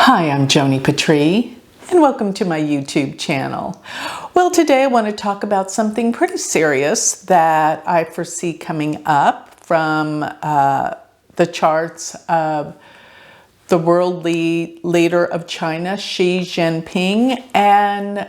Hi, I'm Joni Patry, and welcome to my YouTube channel. Well, today I want to talk about something pretty serious that I foresee coming up from the charts of the world leader of China, Xi Jinping, and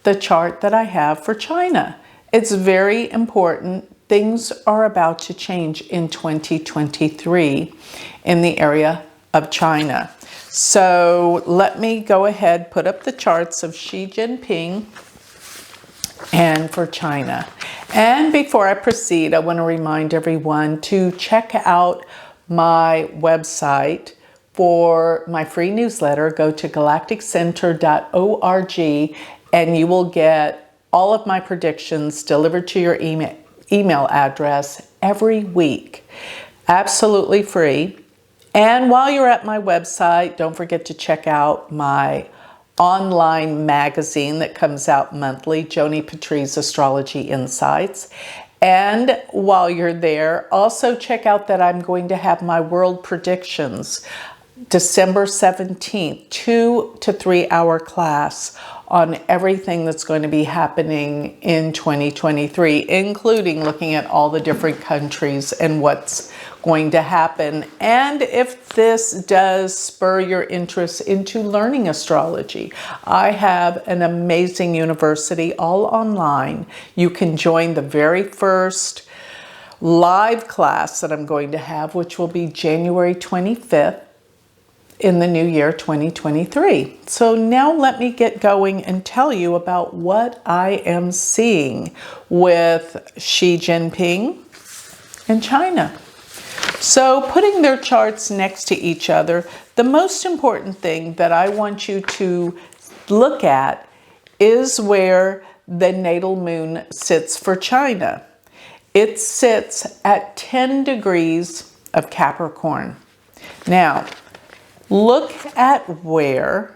the chart that I have for China. It's very important. Things are about to change in 2023 in the area of China. So let me go ahead, put up the charts of Xi Jinping and for China. And before I proceed, I want to remind everyone to check out my website for my free newsletter. Go to galacticcenter.org and you will get all of my predictions delivered to your email address every week. Absolutely free. And while you're at my website, don't forget to check out my online magazine that comes out monthly, Joni Patry's Astrology Insights. And while you're there, also check out that I'm going to have my world predictions December 17th, 2 to 3 hour class on everything that's going to be happening in 2023, including looking at all the different countries and what's going to happen. And if this does spur your interest into learning astrology, I have an amazing university all online. You can join the very first live class that I'm going to have, which will be January 25th. In the new year 2023. So now let me get going and tell you about what I am seeing with Xi Jinping and China. So putting their charts next to each other, the most important thing that I want you to look at is where the natal moon sits for China. It sits at 10 degrees of Capricorn. Now, look at where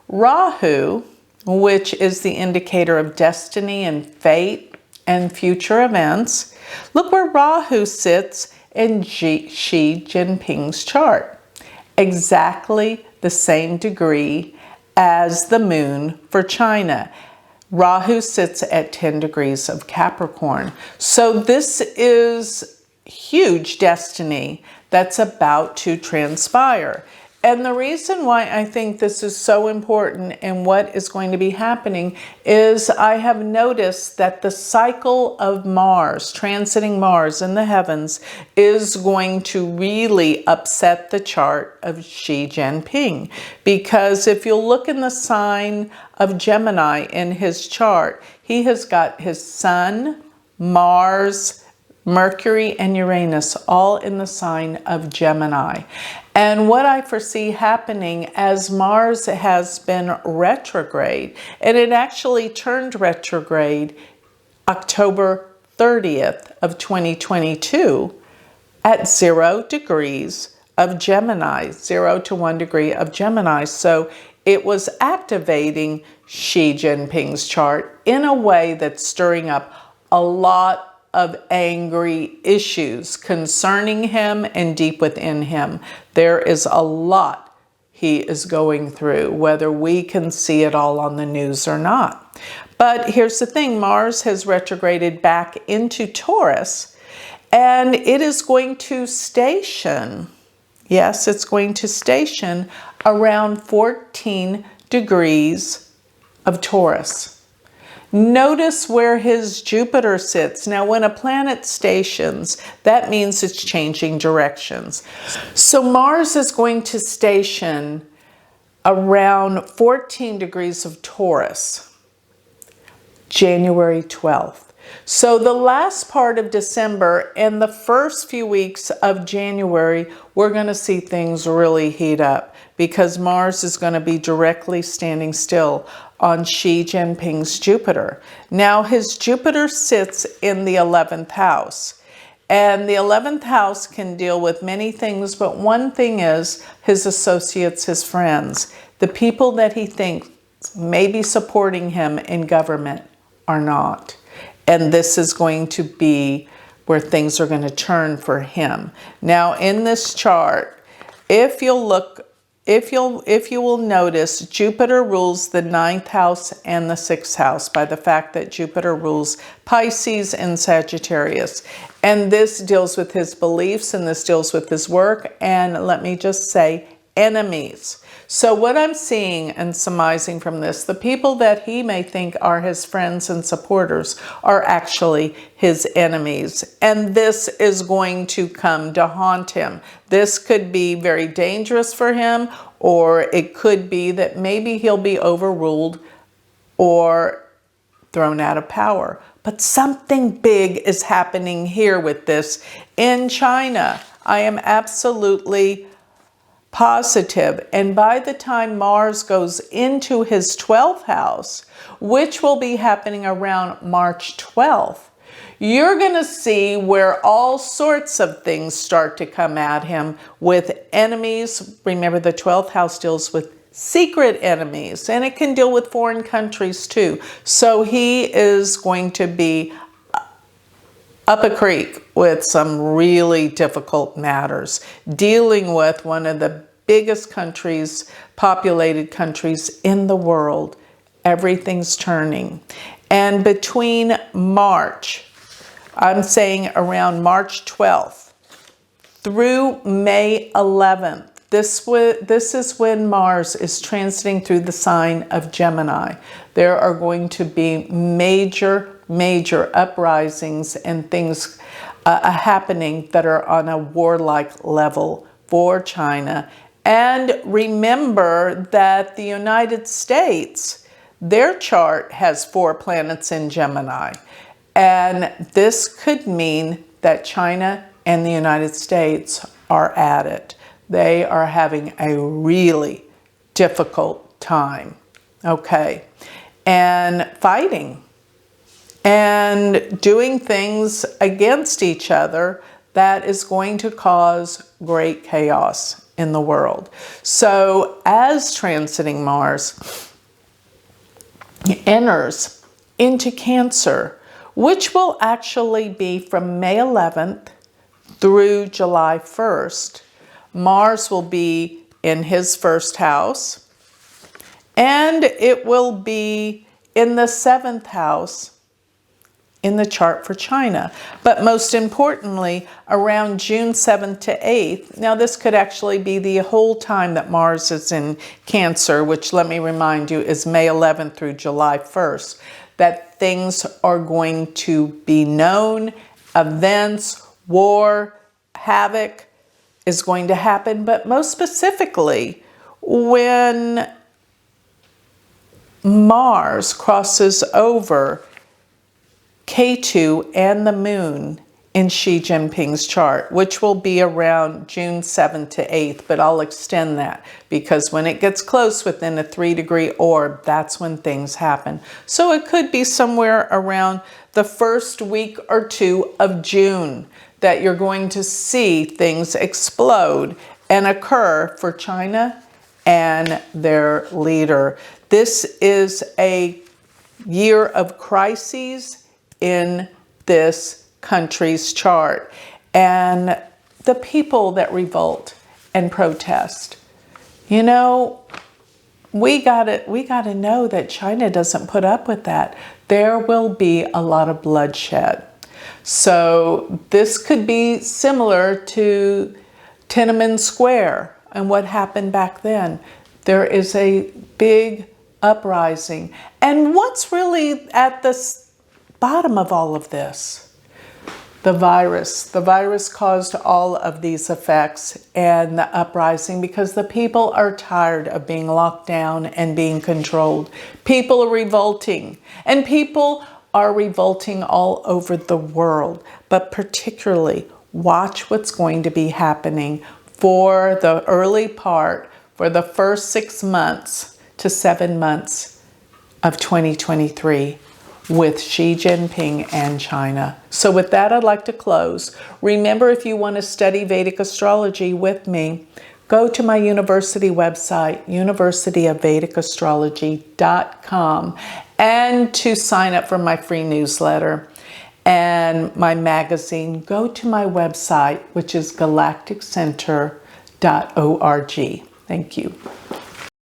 Rahu, which is the indicator of destiny and fate and future events, look where Rahu sits in Xi Jinping's chart. Exactly the same degree as the moon for China. Rahu sits at 10 degrees of Capricorn. So this is huge destiny that's about to transpire. And the reason why I think this is so important and what is going to be happening is I have noticed that the cycle of Mars, transiting Mars in the heavens, is going to really upset the chart of Xi Jinping. Because if you look in the sign of Gemini in his chart, he has got his Sun, Mars, Mercury, and Uranus all in the sign of Gemini. And what I foresee happening as Mars has been retrograde, and it actually turned retrograde October 30th of 2022 at 0 degrees of Gemini, 0 to 1 degree of Gemini. So it was activating Xi Jinping's chart in a way that's stirring up a lot of angry issues concerning him and deep within him. There is a lot he is going through, whether we can see it all on the news or not. But here's the thing, Mars has retrograded back into Taurus, and it is going to station, yes, it's going to station around 14 degrees of Taurus. Notice where his Jupiter sits. Now, when a planet stations, that means it's changing directions. So Mars is going to station around 14 degrees of Taurus, January 12th. So the last part of December and the first few weeks of January, we're going to see things really heat up because Mars is going to be directly standing still on Xi Jinping's Jupiter. Now, his Jupiter sits in the 11th house. And the 11th house can deal with many things, but one thing is his associates, his friends. The people that he thinks may be supporting him in government are not. And this is going to be where things are going to turn for him. Now, in this chart, if you'll look if you will notice, Jupiter rules the 9th house and the 6th house by the fact that Jupiter rules Pisces and Sagittarius. And this deals with his beliefs, and this deals with his work, and let me just say, enemies. So what I'm seeing and surmising from this, the people that he may think are his friends and supporters are actually his enemies. And this is going to come to haunt him. This could be very dangerous for him, or it could be that maybe he'll be overruled or thrown out of power. But something big is happening here with this in China. I am absolutely positive. And by the time Mars goes into his 12th house, which will be happening around March 12th, you're going to see where all sorts of things start to come at him with enemies. Remember, the 12th house deals with secret enemies, and it can deal with foreign countries too. So he is going to be up a creek with some really difficult matters, dealing with one of the biggest countries, populated countries in the world. Everything's turning. And between March, I'm saying around March 12th through May 11th, this is when Mars is transiting through the sign of Gemini. There are going to be major uprisings and things happening that are on a warlike level for China. And remember that the United States, their chart has 4 planets in Gemini. And this could mean that China and the United States are at it. They are having a really difficult time, okay? And fighting and doing things against each other that is going to cause great chaos in the world. So as transiting Mars enters into Cancer, which will actually be from May 11th through July 1st, Mars will be in his first house, and it will be in the 7th house in the chart for China. But most importantly, around June 7th to 8th, now this could actually be the whole time that Mars is in Cancer, which, let me remind you, is May 11th through July 1st, that things are going to be known, events, war, havoc is going to happen. But most specifically, when Mars crosses over K2 and the moon in Xi Jinping's chart, which will be around June 7th to 8th, but I'll extend that because when it gets close within a 3-degree orb, that's when things happen. So it could be somewhere around the first week or 2 of June that you're going to see things explode and occur for China and their leader. This is a year of crises in this country's chart, and the people that revolt and protest, you know, we gotta know that China doesn't put up with that. There will be a lot of bloodshed. So this could be similar to Tiananmen Square and what happened back then. There is a big uprising. And what's really at the bottom of all of this? The virus. The virus caused all of these effects and the uprising because the people are tired of being locked down and being controlled. People are revolting, and people are revolting all over the world. But particularly, watch what's going to be happening for the early part, for the first 6 months to 7 months of 2023. With Xi Jinping and China. So with that, I'd like to close. Remember, if you want to study Vedic astrology with me, go to my university website, universityofvedicastrology.com, and to sign up for my free newsletter and my magazine, go to my website, which is galacticcenter.org. Thank you.